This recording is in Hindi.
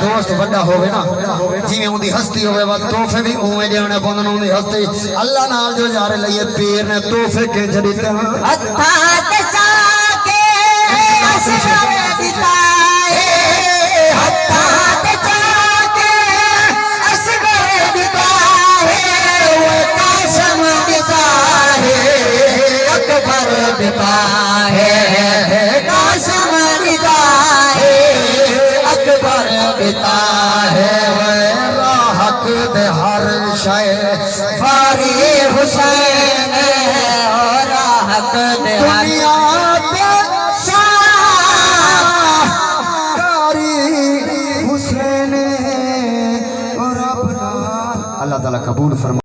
दोस्त बड़ा होवे ना जिवें उंदी हस्ती होवे वा तोहफे भी उवें देने पौंदे उंदी हस्ती अल्लाह नाल जो यार लईए पीर ने तोहफे किंज दिते हत्था ते जाके असगर दिता है हत्था ते जाके असगर दिता है वो कासम दिता है अकबर दिता है कासम दिता है अकबर दिता है राहत दे हर शय फारी हुसैन और राहत दे दुनिया पे कारी हुसैन और अपना अल्लाह ताला कबूल फरमा।